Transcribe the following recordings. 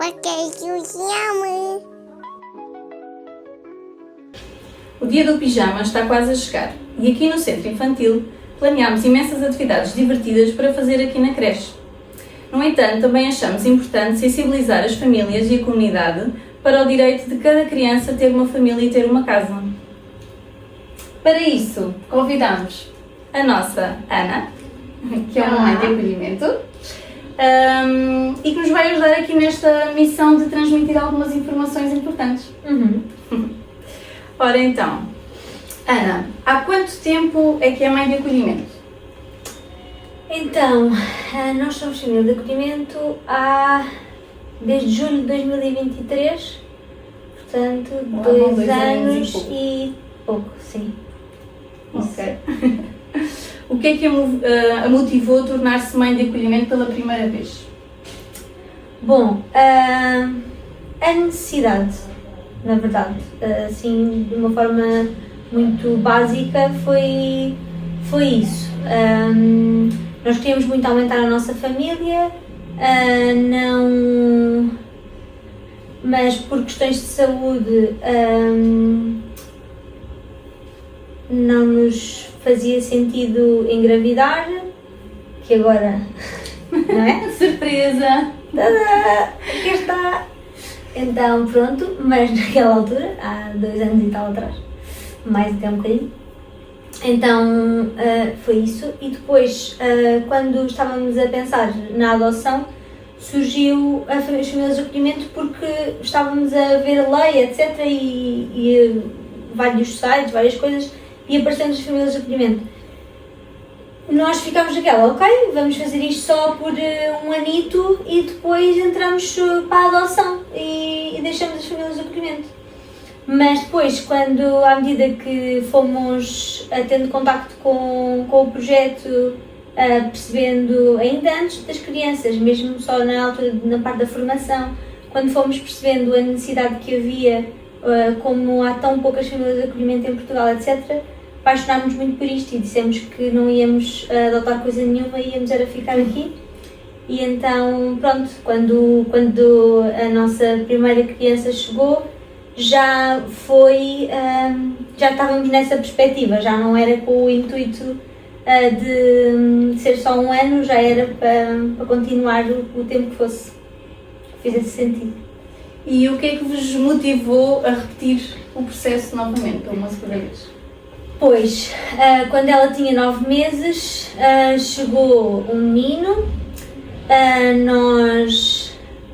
Porque eu te amo. O dia do pijama está quase a chegar e aqui no Centro Infantil planeámos imensas atividades divertidas para fazer aqui na creche. No entanto, também achamos importante sensibilizar as famílias e a comunidade para o direito de cada criança ter uma família e ter uma casa. Para isso, convidamos a nossa Ana, que é uma mãe de acolhimento, e que nos vai ajudar aqui nesta missão de transmitir algumas informações importantes. Ora então, Ana, há quanto tempo é que é mãe de acolhimento? Então, nós somos família de acolhimento desde julho de 2023, portanto, 2 anos e pouco, sim. Ok. O que é que a motivou a tornar-se mãe de acolhimento pela primeira vez? Bom, a necessidade, na verdade, assim, de uma forma muito básica, foi isso. Nós queríamos muito aumentar a nossa família, mas por questões de saúde não nos fazia sentido engravidar, que agora, não é? Surpresa! Tadá! Aqui está! Então pronto, mas naquela altura, há 2 anos e tal atrás, mais até um bocadinho, então foi isso. E depois, quando estávamos a pensar na adoção, surgiu as famílias de acolhimento porque estávamos a ver a lei, etc. e vários sites, várias coisas, e aparecendo as famílias de acolhimento. Nós ficámos naquela, ok, vamos fazer isto só por um anito e depois entramos para a adoção e deixamos as famílias de acolhimento. Mas depois, à medida que fomos tendo contacto com o projeto, percebendo ainda antes das crianças, mesmo só na altura, na parte da formação, quando fomos percebendo a necessidade que havia, como há tão poucas famílias de acolhimento em Portugal, etc., apaixonámos muito por isto e dissemos que não íamos adotar coisa nenhuma, íamos era ficar aqui. E então, pronto, quando a nossa primeira criança chegou, já estávamos nessa perspectiva, já não era com o intuito de ser só um ano, já era para continuar o tempo que fosse, fizesse sentido. E o que é que vos motivou a repetir o processo novamente, uma segunda vez? Pois, quando ela tinha 9 meses, chegou um menino,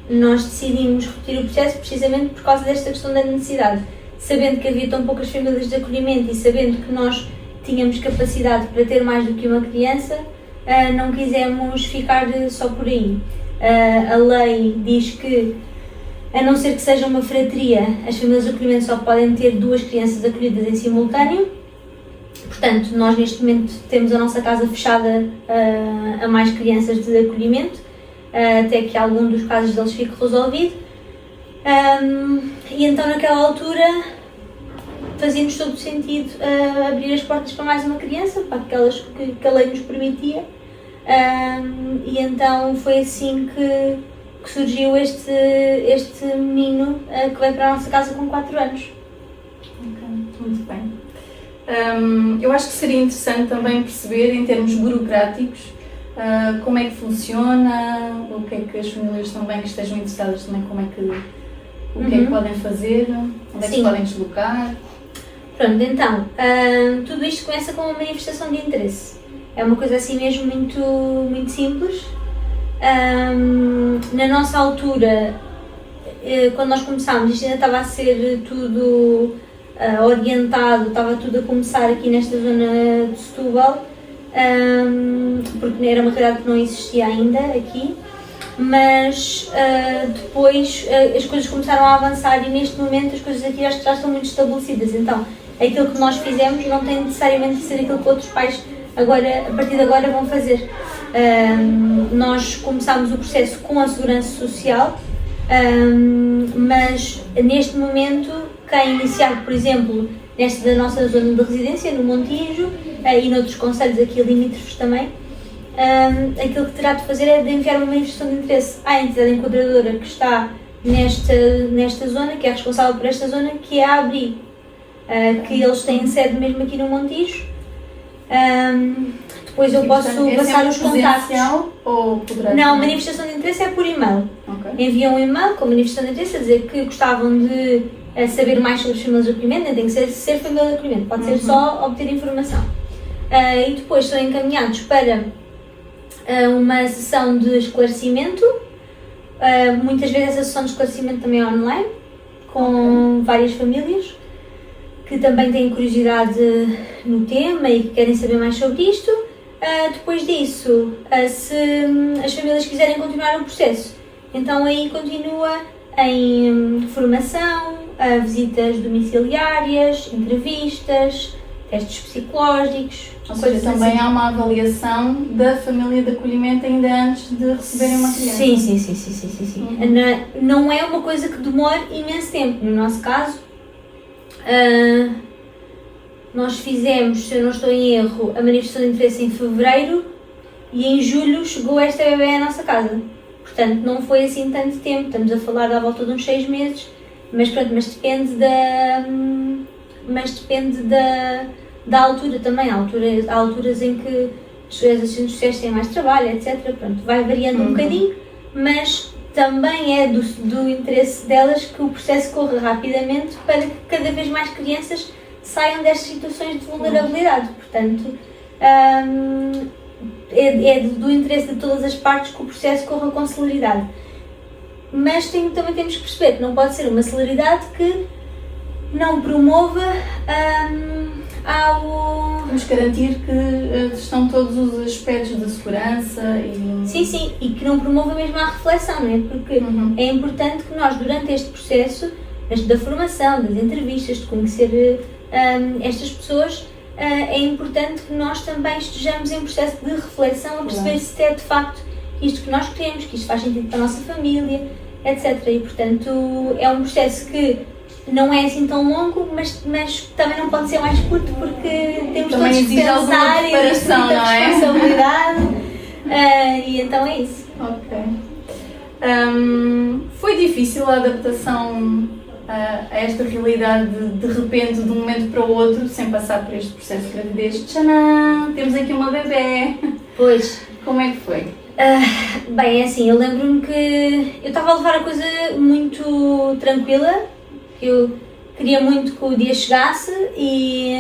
nós decidimos repetir o processo precisamente por causa desta questão da necessidade. Sabendo que havia tão poucas famílias de acolhimento e sabendo que nós tínhamos capacidade para ter mais do que uma criança, não quisemos ficar só por aí. A lei diz que, a não ser que seja uma fratria, as famílias de acolhimento só podem ter 2 crianças acolhidas em simultâneo. Portanto, nós neste momento temos a nossa casa fechada a mais crianças de acolhimento, até que algum dos casos deles fique resolvido. E então naquela altura fazia-nos todo o sentido abrir as portas para mais uma criança, para aquelas que a lei nos permitia. E então foi assim que surgiu este menino que veio para a nossa casa com 4 anos. Ok, muito bem. Eu acho que seria interessante também perceber, em termos burocráticos, como é que funciona, o que é que as famílias também que estejam interessadas também, o que é que podem fazer, onde é que se podem deslocar. Pronto, então, tudo isto começa com uma manifestação de interesse. É uma coisa assim mesmo muito, muito simples. Na nossa altura, quando nós começámos, isto ainda estava a ser tudo orientado, estava tudo a começar aqui nesta zona de Setúbal, porque era uma realidade que não existia ainda aqui, mas depois as coisas começaram a avançar e neste momento as coisas aqui já estão muito estabelecidas. Então aquilo que nós fizemos não tem necessariamente de ser aquilo que outros pais agora, a partir de agora vão fazer. Nós começámos o processo com a Segurança Social, mas neste momento quem iniciar, por exemplo, nesta da nossa zona de residência, no Montijo, e noutros concelhos aqui limítrofes também, aquilo que terá de fazer é de enviar uma manifestação de interesse à entidade enquadradora que está nesta zona, que é responsável por esta zona, que é a ABRI, que eles têm sede mesmo aqui no Montijo. Depois eu posso passar os contactos. Ou poderá não, manifestação de interesse é por e-mail. Okay. Enviam um e-mail com manifestação de interesse a dizer que gostavam de saber mais sobre as famílias de acolhimento, nem tem que ser família de acolhimento, pode ser só obter informação. E depois são encaminhados para uma sessão de esclarecimento. Muitas vezes essa sessão de esclarecimento também é online, com várias famílias que também têm curiosidade no tema e que querem saber mais sobre isto. Depois disso, se as famílias quiserem continuar o processo, então aí continua em formação, visitas domiciliárias, entrevistas, testes psicológicos. Ou seja, também há uma avaliação da família de acolhimento ainda antes de receberem uma criança. Sim. Não é uma coisa que demora imenso tempo. No nosso caso, nós fizemos, se eu não estou em erro, a manifestação de interesse em fevereiro e em julho chegou esta bebê à nossa casa. Portanto, não foi assim tanto tempo, estamos a falar à volta de uns 6 meses, mas pronto, depende da altura também. Há alturas em que as assistentes sociais têm mais trabalho, etc. Pronto, vai variando um bocadinho, mas também é do interesse delas que o processo corra rapidamente para que cada vez mais crianças saiam destas situações de vulnerabilidade. Portanto, é do interesse de todas as partes que o processo corra com celeridade. Mas também temos que perceber que não pode ser uma celeridade que não promova Vamos garantir que estão todos os aspectos de segurança e... Sim, e que não promova mesmo a reflexão, não é? Porque é importante que nós, durante este processo, da formação, das entrevistas, de conhecer estas pessoas, é importante que nós também estejamos em processo de reflexão a perceber se é de facto isto que nós queremos, que isto faz sentido para a nossa família, etc. E, portanto, é um processo que não é assim tão longo, mas também não pode ser mais curto porque temos também todos que pensar e existe muita responsabilidade. E então é isso. Ok. Foi difícil a adaptação a esta realidade de repente, de um momento para o outro, sem passar por este processo de gravidez? Tcharam! Temos aqui uma bebê! Pois. Como é que foi? Bem, é assim, eu lembro-me que eu estava a levar a coisa muito tranquila. Eu queria muito que o dia chegasse e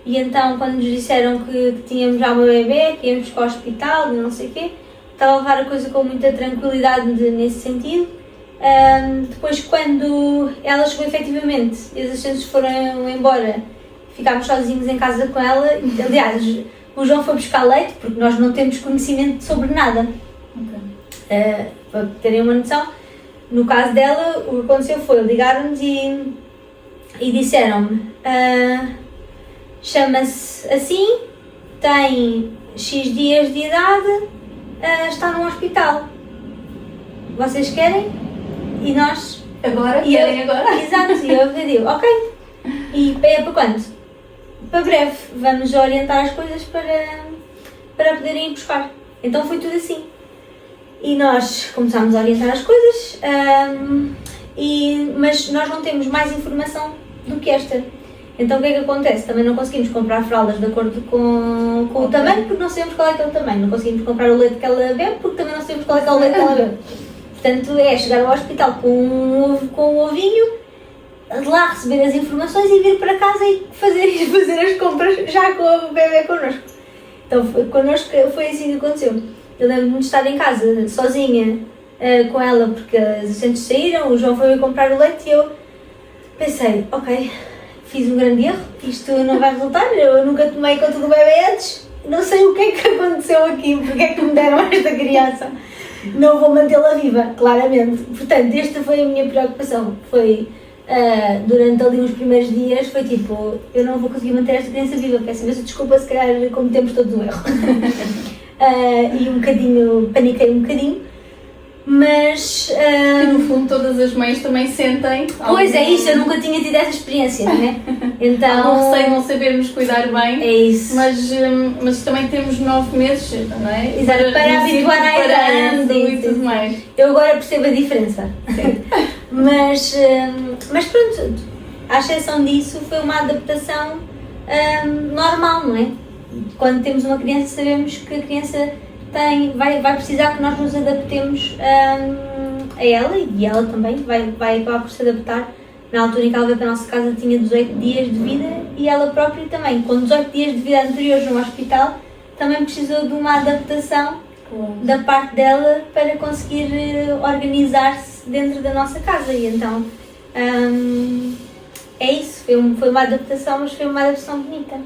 então quando nos disseram que tínhamos já uma bebê, que íamos para o hospital e não sei o quê, estava a levar a coisa com muita tranquilidade nesse sentido. Depois, quando ela chegou efetivamente e as assistentes foram embora, ficámos sozinhos em casa com ela. Aliás, o João foi buscar leite porque nós não temos conhecimento sobre nada. Para terem uma noção, no caso dela, o que aconteceu foi, ligaram-nos e disseram-me, chama-se assim, tem X dias de idade, está num hospital. Vocês querem? E nós... Agora? Querem agora? Exato, e eu digo, ok. E é para quando? Para breve. Vamos orientar as coisas para poderem ir buscar. Então foi tudo assim. E nós começámos a orientar as coisas, mas nós não temos mais informação do que esta. Então o que é que acontece? Também não conseguimos comprar fraldas de acordo com o tamanho, porque não sabemos qual é que é o tamanho. Não conseguimos comprar o leite que ela bebe, porque também não sabemos qual é que é o leite que ela bebe. Portanto, é chegar ao hospital com um ovinho, de lá receber as informações e vir para casa e fazer as compras já com o bebê connosco. Então, connosco foi assim que aconteceu. Eu lembro-me de estar em casa, sozinha, com ela, porque as assistentes saíram, o João foi comprar o leite e eu pensei, ok, fiz um grande erro, isto não vai resultar, eu nunca tomei conta do bebê antes, não sei o que é que aconteceu aqui, porque é que me deram esta criança. Não vou mantê-la viva, claramente. Portanto, esta foi a minha preocupação. Foi, durante ali uns primeiros dias, foi tipo, eu não vou conseguir manter esta criança viva, peço imensa desculpa, se calhar cometemos todos um erro. E paniquei um bocadinho. Mas. Que no fundo todas as mães também sentem. Pois é isso, eu nunca tinha tido essa experiência, não é? Então. Algum receio de não sabermos cuidar bem. É isso. Mas também temos 9 meses, não é? Exato, para habituar à idade e tudo mais. Eu agora percebo a diferença. mas pronto, à exceção disso, foi uma adaptação normal, não é? Quando temos uma criança, sabemos que a criança vai precisar que nós nos adaptemos a ela, e ela também vai acabar por se adaptar. Na altura em que ela veio para a nossa casa tinha 18 dias de vida e ela própria também, com 18 dias de vida anteriores no hospital, também precisou de uma adaptação da parte dela para conseguir organizar-se dentro da nossa casa. E então é isso, foi uma adaptação, mas foi uma adaptação bonita.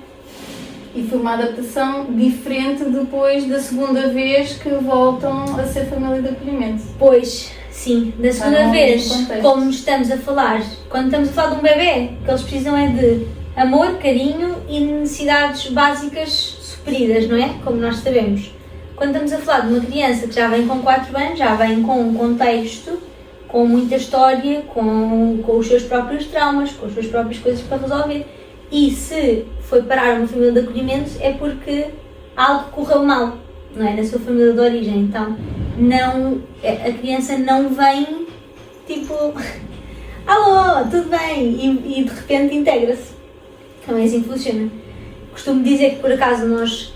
E foi uma adaptação diferente depois da segunda vez que voltam a ser família de acolhimento. Pois, sim, da segunda vez, como estamos a falar, quando estamos a falar de um bebê, o que eles precisam é de amor, carinho e necessidades básicas supridas, não é? Como nós sabemos. Quando estamos a falar de uma criança que já vem com 4 anos, já vem com um contexto, com muita história, com os seus próprios traumas, com as suas próprias coisas para resolver. E se foi parar uma família de acolhimento é porque algo correu mal, não é? Na sua família de origem. Então, a criança não vem tipo, alô, tudo bem, e de repente integra-se. Então é assim que funciona. Costumo dizer que por acaso nós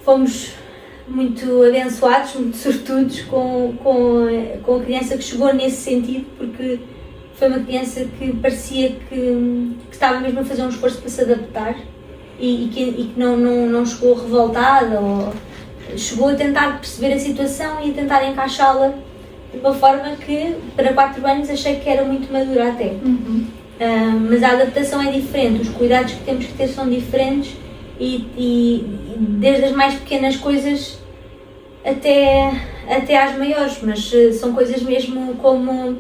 fomos muito abençoados, muito sortudos com a criança que chegou nesse sentido, porque foi uma criança que parecia que estava mesmo a fazer um esforço para se adaptar e que não chegou revoltada, ou chegou a tentar perceber a situação e a tentar encaixá-la de uma forma que, para 4 anos, achei que era muito madura até. Mas a adaptação é diferente, os cuidados que temos que ter são diferentes e desde as mais pequenas coisas até às maiores, mas são coisas mesmo como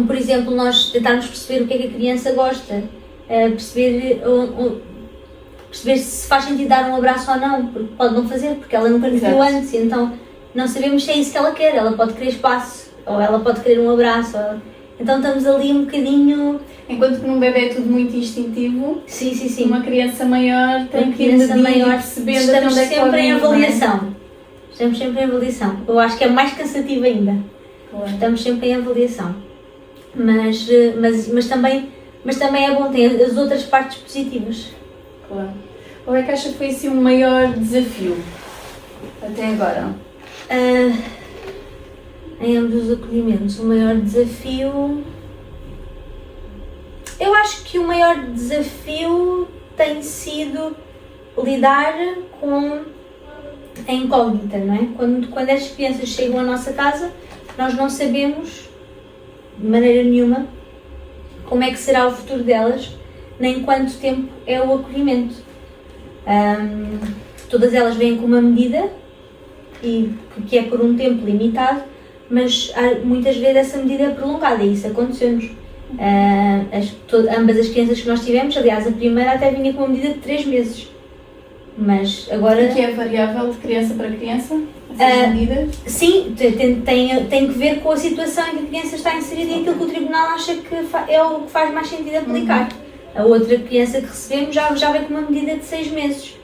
por exemplo nós tentarmos perceber o que é que a criança gosta, perceber se faz sentido dar um abraço ou não, porque pode não fazer, porque ela nunca nos viu antes, então não sabemos se é isso que ela quer, ela pode querer espaço, ou ela pode querer um abraço, então estamos ali um bocadinho... Enquanto que num bebê é tudo muito instintivo, sim. Uma criança maior tem que ir percebendo estamos onde é que sempre em pode ir, avaliação. Estamos sempre em avaliação. Eu acho que é mais cansativo ainda. Claro. Estamos sempre em avaliação. Mas também é bom, tem as outras partes positivas. Claro. Qual é que acha que foi assim o maior desafio até agora? Em ambos os acolhimentos, o maior desafio... Eu acho que o maior desafio tem sido lidar com a incógnita, não é? Quando estas crianças chegam à nossa casa, nós não sabemos, de maneira nenhuma, como é que será o futuro delas, nem quanto tempo é o acolhimento. Todas elas vêm com uma medida, que é por um tempo limitado, mas muitas vezes essa medida é prolongada e isso aconteceu-nos. Ambas as crianças que nós tivemos, aliás a primeira até vinha com uma medida de 3 meses, mas agora... E que é variável de criança para criança, essas medidas? Sim, tem que ver com a situação em que a criança está inserida e aquilo que o tribunal acha que é o que faz mais sentido aplicar. A outra criança que recebemos já veio com uma medida de 6 meses,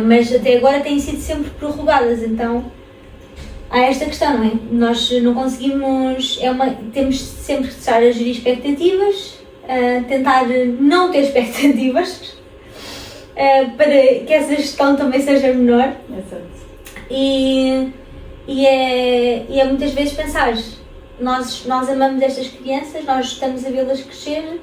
mas até agora têm sido sempre prorrogadas, então há esta questão, não é? Nós não conseguimos, temos sempre que estar a gerir expectativas, tentar não ter expectativas, para que essa gestão também seja menor. Exato. E é muitas vezes pensar, nós amamos estas crianças, nós estamos a vê-las crescer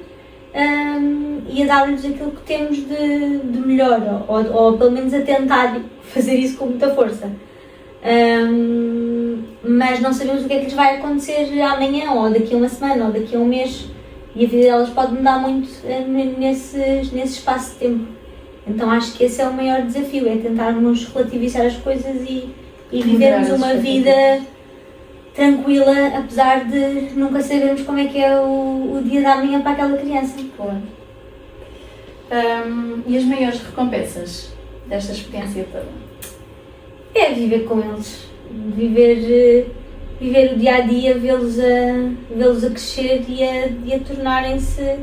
e a dar-lhes aquilo que temos de melhor, ou pelo menos a tentar fazer isso com muita força. Mas não sabemos o que é que lhes vai acontecer amanhã, ou daqui a uma semana, ou daqui a um mês, e a vida delas pode mudar muito nesse espaço de tempo. Então acho que esse é o maior desafio, é tentarmos relativizar as coisas e vivermos uma vida tranquila, apesar de nunca sabermos como é que é o dia da manhã para aquela criança. Claro. E as maiores recompensas desta experiência toda? É viver com eles, viver viver o dia a dia, vê-los a crescer e a tornarem-se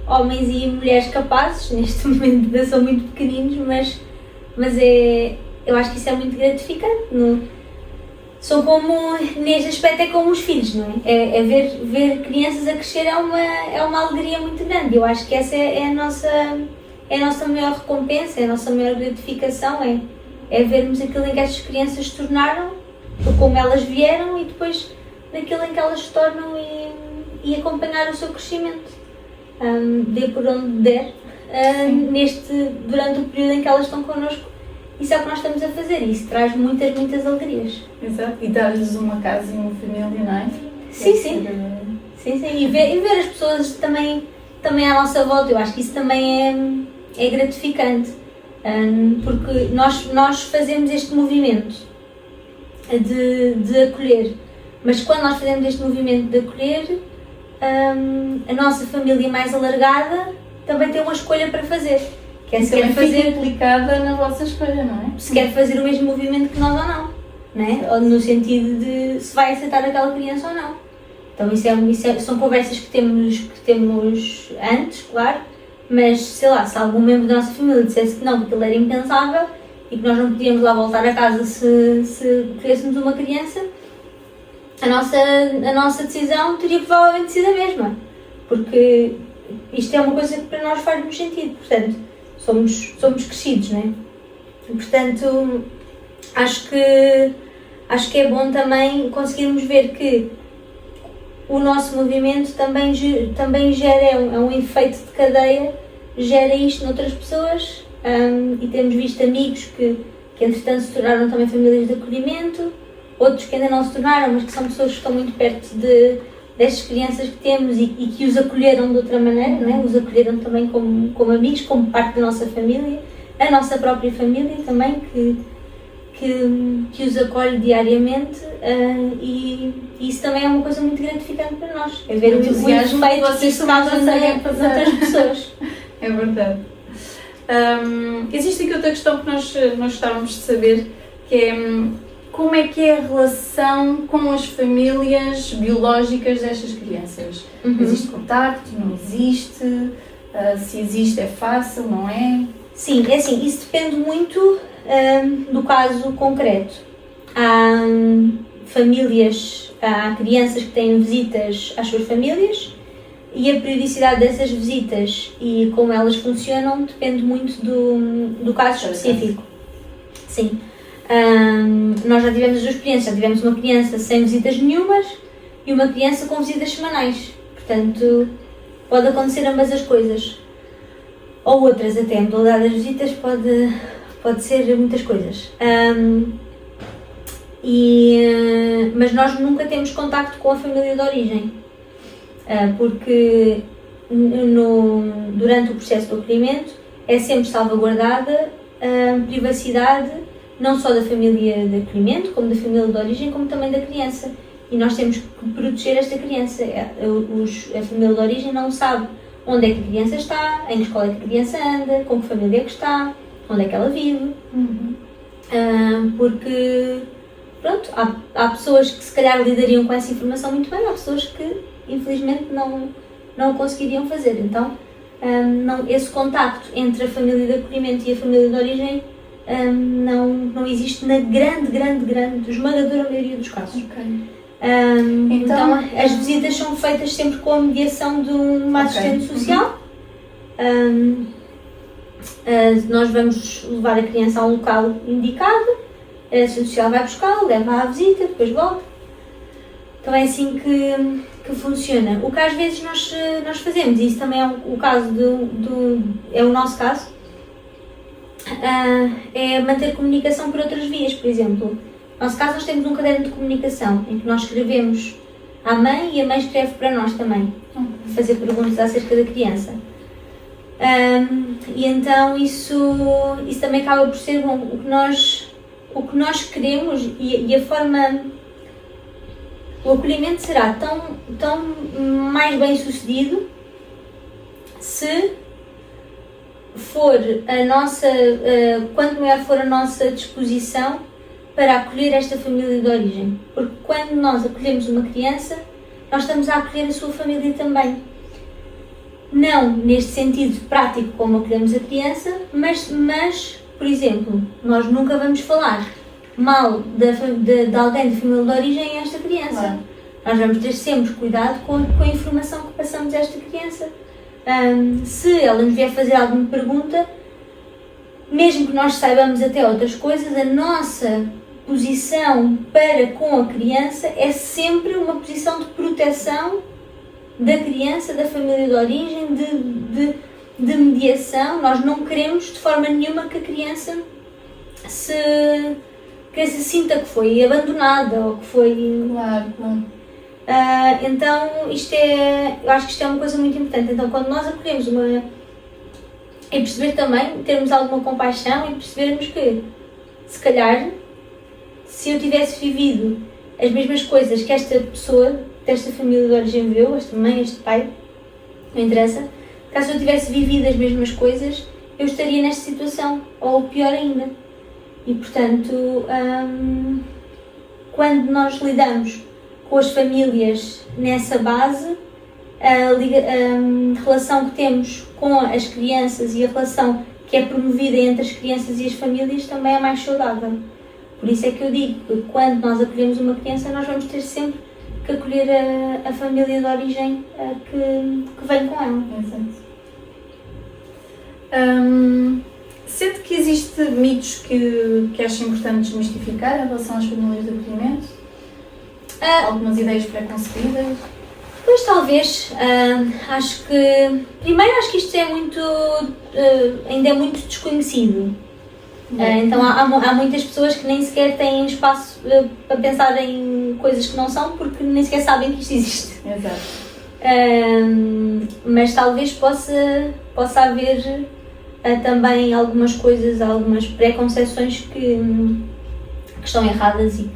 homens e mulheres capazes. Neste momento ainda são muito pequeninos, mas eu acho que isso é muito gratificante. São como, neste aspecto, é como os filhos, não é? Ver crianças a crescer é uma alegria muito grande. Eu acho que essa é a nossa maior recompensa, é a nossa maior gratificação, é vermos aquilo em que estas crianças se tornaram, como elas vieram e depois naquilo em que elas se tornam e acompanhar o seu crescimento, dê por onde der, durante o período em que elas estão connosco. Isso é o que nós estamos a fazer e isso traz muitas, muitas alegrias. Exato, e dar-lhes uma casa e uma família, não é? Sim. E ver as pessoas também à nossa volta, eu acho que isso também é gratificante, porque nós fazemos este movimento de acolher, mas quando nós fazemos este movimento de acolher, a nossa família mais alargada também tem uma escolha para fazer. Que é se quer fazer implicada na vossa escolha, não é? Se quer fazer o mesmo movimento que nós ou não é? Ou no sentido de se vai aceitar aquela criança ou não. Então são conversas que temos antes, claro, mas sei lá, se algum membro da nossa família dissesse que não, que aquilo era impensável e que nós não podíamos lá voltar a casa se queríssemos uma criança, a nossa decisão teria provavelmente sido a mesma, porque isto é uma coisa que para nós faz muito sentido, portanto, somos crescidos, não é? E, portanto, acho que é bom também conseguirmos ver que o nosso movimento também gera, um efeito de cadeia, gera isto noutras pessoas, e temos visto amigos que entretanto se tornaram também famílias de acolhimento, outros que ainda não se tornaram, mas que são pessoas que estão muito perto destas crianças que temos e que os acolheram de outra maneira, não é? Os acolheram também como amigos, como parte da nossa família, a nossa própria família também, que os acolhe diariamente, e isso também é uma coisa muito gratificante para nós, é ver o entusiasmo que vocês causa nas outras pessoas. É verdade. Existe aqui outra questão que nós gostávamos de saber, que é como é que é a relação com as famílias biológicas destas crianças? Existe contacto? Não existe? Se existe é fácil, não é? Sim, é assim, isso depende muito do caso concreto. Há crianças que têm visitas às suas famílias e a periodicidade dessas visitas e como elas funcionam depende muito do caso específico. Sim. Nós já tivemos as duas experiências, já tivemos uma criança sem visitas nenhumas e uma criança com visitas semanais, portanto pode acontecer ambas as coisas, ou outras até, a modalidade das visitas pode ser muitas coisas, mas nós nunca temos contacto com a família de origem, porque durante o processo de acolhimento é sempre salvaguardada a privacidade não só da família de acolhimento, como da família de origem, como também da criança. E nós temos que proteger esta criança. A família de origem não sabe onde é que a criança está, em que escola é que a criança anda, com que família é que está, onde é que ela vive. Porque, pronto, há pessoas que se calhar lidariam com essa informação muito bem, há pessoas que, infelizmente, não o conseguiriam fazer. Então, esse contacto entre a família de acolhimento e a família de origem não existe na grande, esmagadora maioria dos casos. Então as visitas são feitas sempre com a mediação de uma assistente social. Nós vamos levar a criança a um local indicado, a assistente social vai buscá-la, leva à visita, depois volta. Então é assim que funciona. O que às vezes nós fazemos, e isso também é o caso é o nosso caso, é manter comunicação por outras vias. Por exemplo, no nosso caso nós temos um caderno de comunicação em que nós escrevemos à mãe e a mãe escreve para nós também, fazer perguntas acerca da criança. E então isso também acaba por ser bom. O que nós queremos e a forma, o acolhimento será tão mais bem sucedido se for quanto maior for a nossa disposição para acolher esta família de origem. Porque quando nós acolhemos uma criança, nós estamos a acolher a sua família também. Não neste sentido prático como acolhemos a criança, mas por exemplo, nós nunca vamos falar mal de alguém de família de origem a esta criança. Claro. Nós vamos ter sempre cuidado com a informação que passamos a esta criança. Se ela nos vier fazer alguma pergunta, mesmo que nós saibamos até outras coisas, a nossa posição para com a criança é sempre uma posição de proteção da criança, da família de origem, de mediação. Nós não queremos de forma nenhuma que a criança se sinta que foi abandonada ou que foi... Claro. Então, eu acho que isto é uma coisa muito importante. Então, quando nós acolhemos e perceber também, termos alguma compaixão e percebermos que, se calhar, se eu tivesse vivido as mesmas coisas que esta pessoa, desta família de origem viveu, esta mãe, este pai, não interessa, caso eu tivesse vivido as mesmas coisas, eu estaria nesta situação, ou pior ainda. E, portanto, quando nós lidamos com as famílias nessa base, a relação que temos com as crianças e a relação que é promovida entre as crianças e as famílias também é mais saudável. Por isso é que eu digo que quando nós acolhemos uma criança, nós vamos ter sempre que acolher a família de origem que vem com ela. Exato. Sente que existem mitos que acha importante desmistificar em relação às famílias de acolhimento? Algumas ideias preconcebidas? Pois talvez, acho que isto é muito, ainda é muito desconhecido. Então há muitas pessoas que nem sequer têm espaço para pensar em coisas que não são, porque nem sequer sabem que isto existe. Exato. Mas talvez possa haver também algumas coisas, algumas preconceções que estão erradas e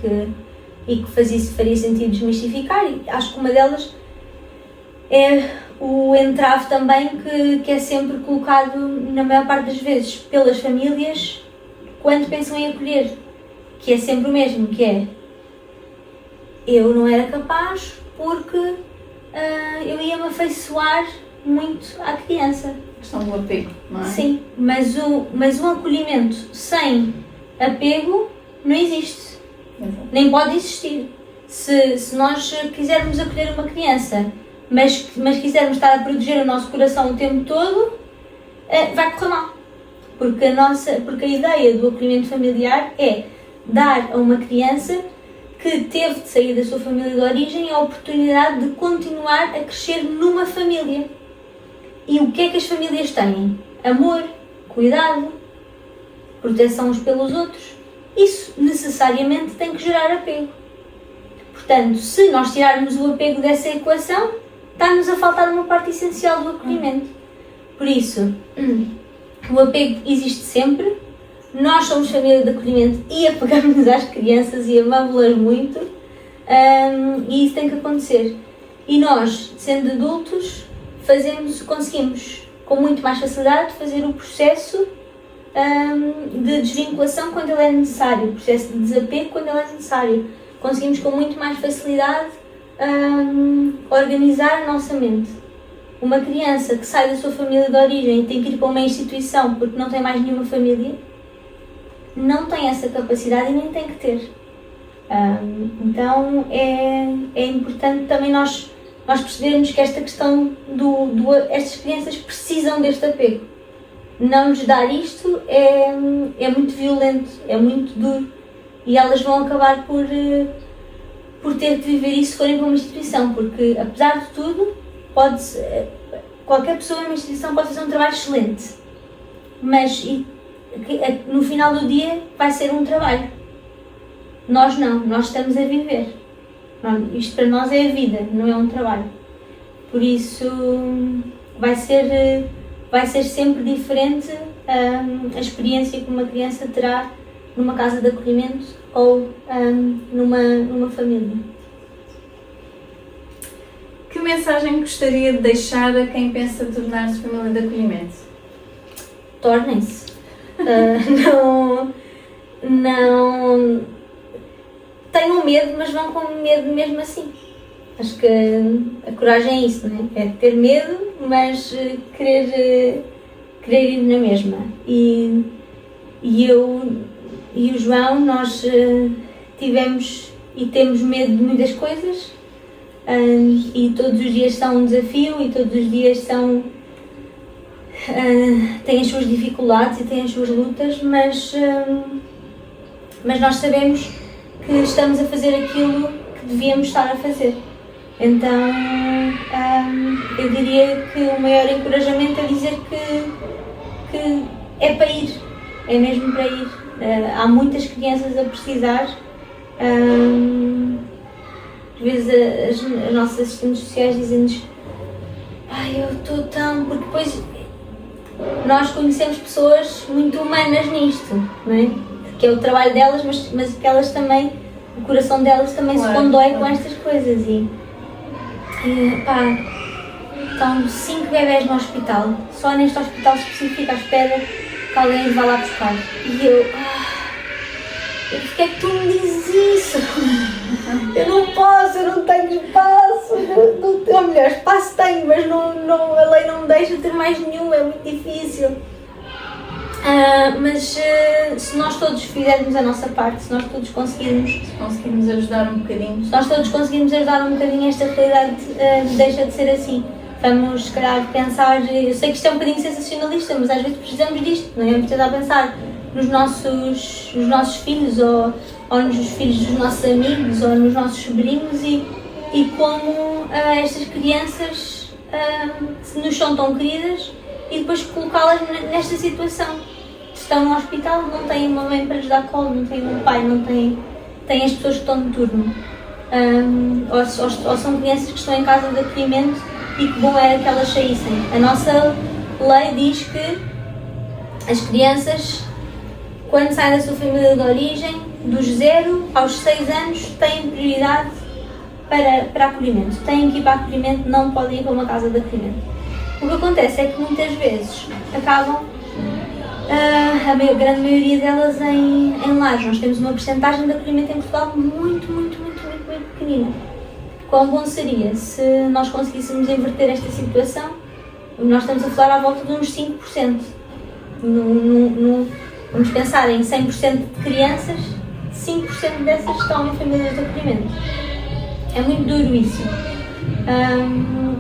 que faria sentido desmistificar. E acho que uma delas é o entrave também que é sempre colocado, na maior parte das vezes, pelas famílias quando pensam em acolher, que é sempre o mesmo, que é: eu não era capaz porque eu ia-me afeiçoar muito à criança. A questão do apego, não é? Sim, mas um acolhimento sem apego não existe. Exato. Nem pode existir. Se nós quisermos acolher uma criança, mas quisermos estar a proteger o nosso coração o tempo todo, vai correr mal. Porque a ideia do acolhimento familiar é dar a uma criança que teve de sair da sua família de origem a oportunidade de continuar a crescer numa família. E o que é que as famílias têm? Amor, cuidado, proteção uns pelos outros. Isso necessariamente tem que gerar apego. Portanto, se nós tirarmos o apego dessa equação, está-nos a faltar uma parte essencial do acolhimento. Por isso, o apego existe sempre. Nós somos família de acolhimento e apegamos-nos às crianças e amamos-las muito. E isso tem que acontecer. E nós, sendo adultos, conseguimos com muito mais facilidade fazer o processo de desvinculação quando ele é necessário, o processo de desapego quando ele é necessário. Conseguimos com muito mais facilidade organizar a nossa mente. Uma criança que sai da sua família de origem e tem que ir para uma instituição porque não tem mais nenhuma família, não tem essa capacidade e nem tem que ter. Então é importante também nós percebermos que esta questão estas crianças precisam deste apego. Não lhes dar isto é muito violento, é muito duro, e elas vão acabar por ter de viver isso se forem para uma instituição, porque apesar de tudo, qualquer pessoa numa instituição pode fazer um trabalho excelente, mas no final do dia vai ser um trabalho. Nós não, nós estamos a viver. Isto para nós é a vida, não é um trabalho. Por isso vai ser sempre diferente a experiência que uma criança terá numa casa de acolhimento ou numa família. Que mensagem gostaria de deixar a quem pensa tornar-se família de acolhimento? Tornem-se. tenham medo, mas vão com medo mesmo assim. Acho que a coragem é isso, não é? É ter medo, mas querer ir na mesma. E eu e o João, nós tivemos e temos medo de muitas coisas, e todos os dias são um desafio, e todos os dias têm as suas dificuldades e têm as suas lutas, mas nós sabemos que estamos a fazer aquilo que devíamos estar a fazer. Então, eu diria que o maior encorajamento é dizer que é para ir, é mesmo para ir. Há muitas crianças a precisar. Às vezes as nossas assistentes sociais dizem-nos: ai, eu estou tão... Porque depois nós conhecemos pessoas muito humanas nisto, não é? Que é o trabalho delas, mas que elas também, o coração delas também se condói com estas coisas. E pá, estão 5 bebés no hospital, só neste hospital específico à espera que alguém os vá lá buscar. E eu, porque é que tu me dizes isso? Eu não posso, eu não tenho espaço. Ou melhor, espaço tenho, mas a lei não me deixa ter mais nenhum, é muito difícil. Mas se nós todos fizermos a nossa parte, se nós todos conseguirmos ajudar um bocadinho, se nós todos conseguirmos ajudar um bocadinho, esta realidade deixa de ser assim. Vamos, se calhar, pensar... Eu sei que isto é um bocadinho sensacionalista, mas às vezes precisamos disto, não é? Vamos tentar pensar nos nossos filhos, ou nos filhos dos nossos amigos, ou nos nossos sobrinhos, e como estas crianças nos são tão queridas, e depois colocá-las nesta situação. Estão no hospital, não têm uma mãe para lhes dar colo, não têm um pai, não têm as pessoas que estão no turno. Ou são crianças que estão em casa de acolhimento, e que bom era que elas saíssem. A nossa lei diz que as crianças, quando saem da sua família de origem, dos 0 aos 6 anos, têm prioridade para acolhimento. Têm que ir para acolhimento, não podem ir para uma casa de acolhimento. O que acontece é que muitas vezes acabam, a grande maioria delas, em lares. Nós temos uma porcentagem de acolhimento em Portugal muito pequenina. Quão bom seria se nós conseguíssemos inverter esta situação? Nós estamos a falar à volta de uns 5%. Vamos pensar em 100% de crianças, 5% dessas estão em famílias de acolhimento. É muito duro isso.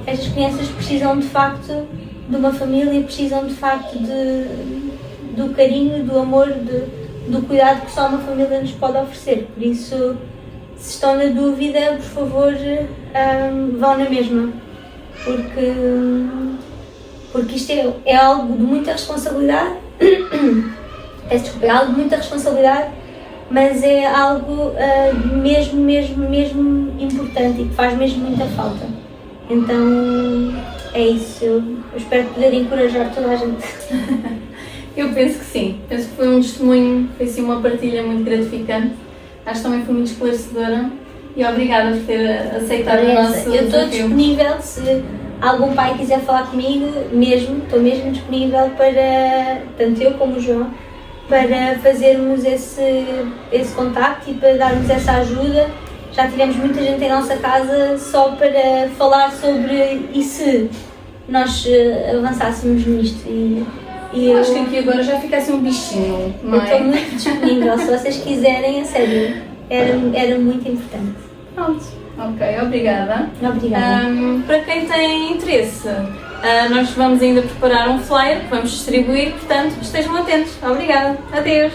Estas crianças precisam de facto de uma família, precisam de facto do carinho, do amor, do cuidado que só uma família nos pode oferecer. Por isso, se estão na dúvida, por favor, vão na mesma, porque isto é algo de muita responsabilidade. Peço desculpa, é algo de muita responsabilidade, mas é algo mesmo importante e que faz mesmo muita falta. Então é isso, eu espero poder encorajar toda a gente. Eu penso que sim, penso que foi um testemunho, foi assim uma partilha muito gratificante. Acho que também foi muito esclarecedora e obrigada por ter aceitado o nosso desafio. Eu estou disponível, se algum pai quiser falar comigo, estou mesmo disponível para, tanto eu como o João, para fazermos esse contacto e para darmos essa ajuda. Já tivemos muita gente em nossa casa só para falar sobre e se nós avançássemos nisto. Eu acho que aqui agora já fica assim um bichinho, não é? Eu estou muito disponível, se vocês quiserem, a sério, era muito importante. Pronto, ok, obrigada. Obrigada. Para quem tem interesse, nós vamos ainda preparar um flyer que vamos distribuir, portanto estejam atentos. Obrigada, adeus.